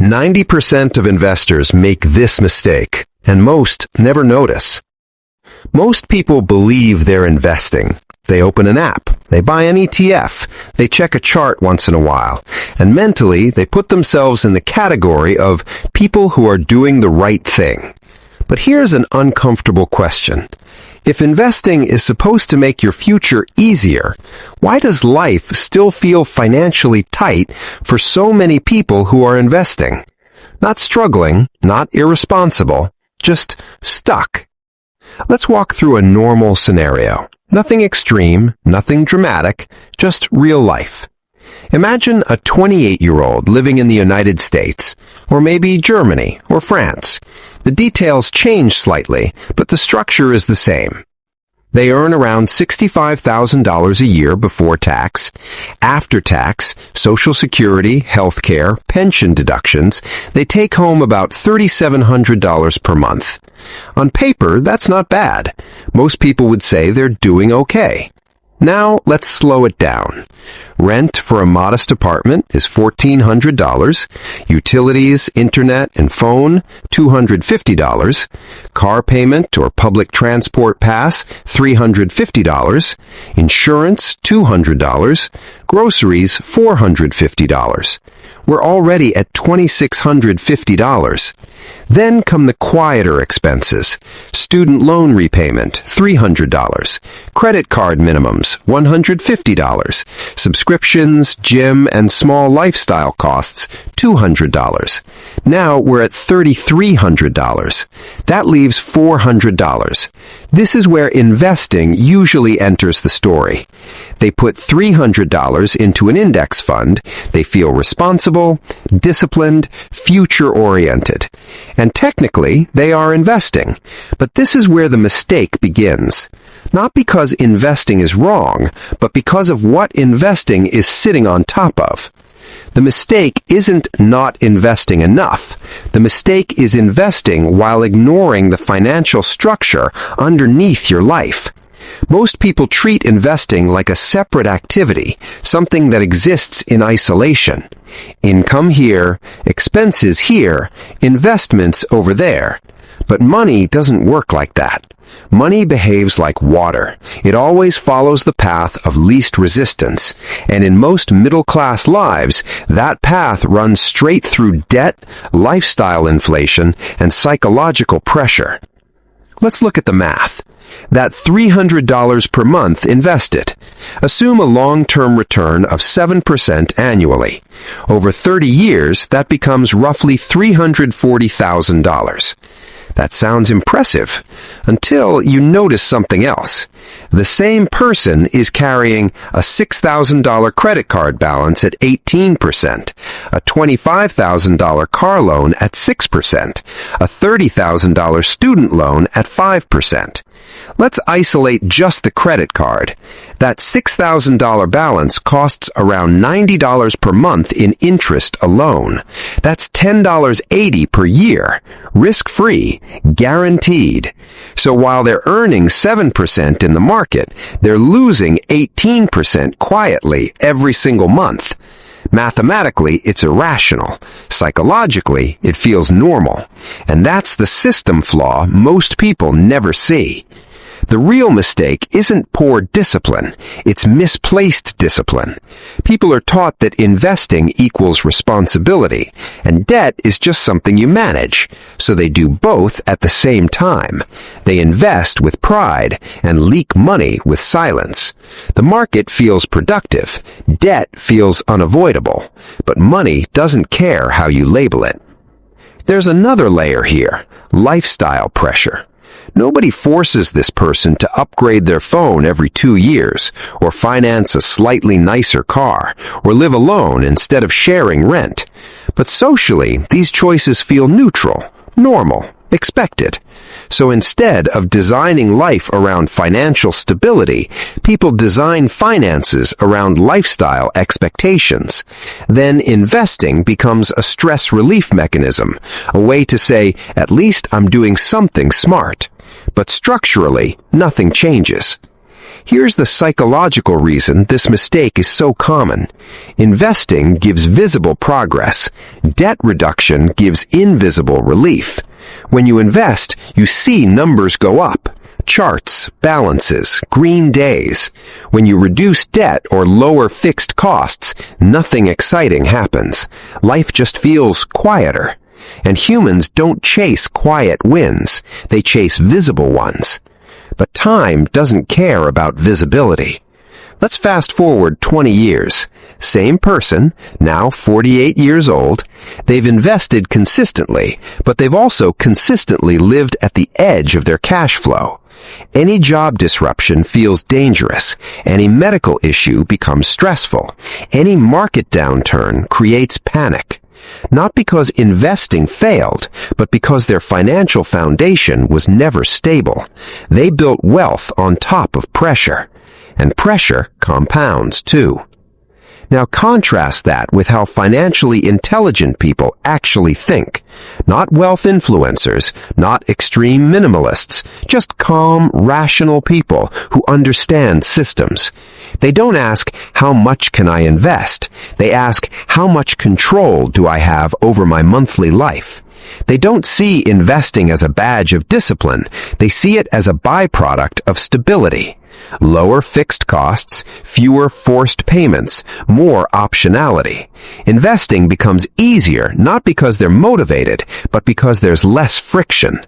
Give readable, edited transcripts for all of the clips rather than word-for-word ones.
90% of investors make this mistake, and most never notice. Most people believe they're investing. They open an app, they buy an ETF, they check a chart once in a while, and mentally they put themselves in the category of people who are doing the right thing. But here's an uncomfortable question. If investing is supposed to make your future easier, why does life still feel financially tight for so many people who are investing? Not struggling, not irresponsible, just stuck. Let's walk through a normal scenario. Nothing extreme, nothing dramatic, just real life. Imagine a 28-year-old living in the United States, or maybe Germany or France. The details change slightly, but the structure is the same. They earn around $65,000 a year before tax. After tax, Social Security, healthcare, pension deductions, they take home about $3,700 per month. On paper, that's not bad. Most people would say they're doing okay. Now, let's slow it down. Rent for a modest apartment is $1,400. Utilities, internet, and phone, $250. Car payment or public transport pass, $350. Insurance, $200. Groceries, $450. We're already at $2,650. Then come the quieter expenses. Student loan repayment, $300. Credit card minimums, $150. Subscriptions, gym, and small lifestyle costs, $200. Now we're at $3,300. That leaves $400. This is where investing usually enters the story. They put $300 into an index fund. They feel responsible, disciplined, future-oriented. And technically, they are investing. But this is where the mistake begins. Not because investing is wrong, but because of what investing is sitting on top of. The mistake isn't not investing enough. The mistake is investing while ignoring the financial structure underneath your life. Most people treat investing like a separate activity, something that exists in isolation. Income here, expenses here, investments over there. But money doesn't work like that. Money behaves like water. It always follows the path of least resistance. And in most middle-class lives, that path runs straight through debt, lifestyle inflation, and psychological pressure. Let's look at the math. That $300 per month invested. Assume a long-term return of 7% annually. Over 30 years, that becomes roughly $340,000. That sounds impressive, until you notice something else. The same person is carrying a $6,000 credit card balance at 18%, a $25,000 car loan at 6%, a $30,000 student loan at 5%. Let's isolate just the credit card. That $6,000 balance costs around $90 per month in interest alone. That's $10.80 per year, risk-free, guaranteed. So while they're earning 7% in the market, they're losing 18% quietly every single month. Mathematically, it's irrational. Psychologically, it feels normal. And that's the system flaw most people never see. The real mistake isn't poor discipline, it's misplaced discipline. People are taught that investing equals responsibility, and debt is just something you manage, so they do both at the same time. They invest with pride and leak money with silence. The market feels productive, debt feels unavoidable, but money doesn't care how you label it. There's another layer here, lifestyle pressure. Nobody forces this person to upgrade their phone every 2 years, or finance a slightly nicer car, or live alone instead of sharing rent. But socially, these choices feel neutral, normal, expected. So instead of designing life around financial stability, people design finances around lifestyle expectations. Then investing becomes a stress relief mechanism, a way to say, at least I'm doing something smart. But structurally, nothing changes. Here's the psychological reason this mistake is so common. Investing gives visible progress. Debt reduction gives invisible relief. When you invest, you see numbers go up. Charts, balances, green days. When you reduce debt or lower fixed costs, nothing exciting happens. Life just feels quieter. And humans don't chase quiet wins. They chase visible ones. But time doesn't care about visibility. Let's fast forward 20 years. Same person, now 48 years old. They've invested consistently, but they've also consistently lived at the edge of their cash flow. Any job disruption feels dangerous. Any medical issue becomes stressful. Any market downturn creates panic. Not because investing failed, but because their financial foundation was never stable. They built wealth on top of pressure. And pressure compounds too. Now contrast that with how financially intelligent people actually think. Not wealth influencers, not extreme minimalists, just calm, rational people who understand systems. They don't ask, how much can I invest? They ask, how much control do I have over my monthly life? They don't see investing as a badge of discipline. They see it as a byproduct of stability. Lower fixed costs, fewer forced payments, more optionality. Investing becomes easier not because they're motivated, but because there's less friction.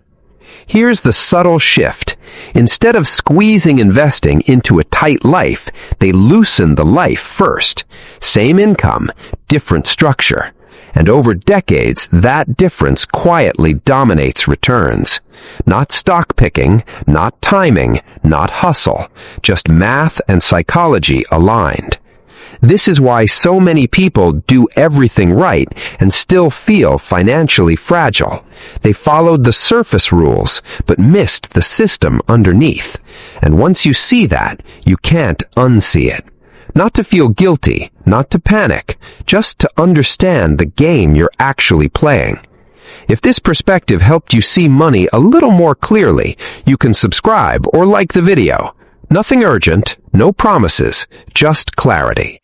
Here's the subtle shift. Instead of squeezing investing into a tight life, they loosen the life first. Same income, different structure. And over decades, that difference quietly dominates returns. Not stock picking, not timing, not hustle, just math and psychology aligned. This is why so many people do everything right and still feel financially fragile. They followed the surface rules, but missed the system underneath. And once you see that, you can't unsee it. Not to feel guilty, not to panic, just to understand the game you're actually playing. If this perspective helped you see money a little more clearly, you can subscribe or like the video. Nothing urgent, no promises, just clarity.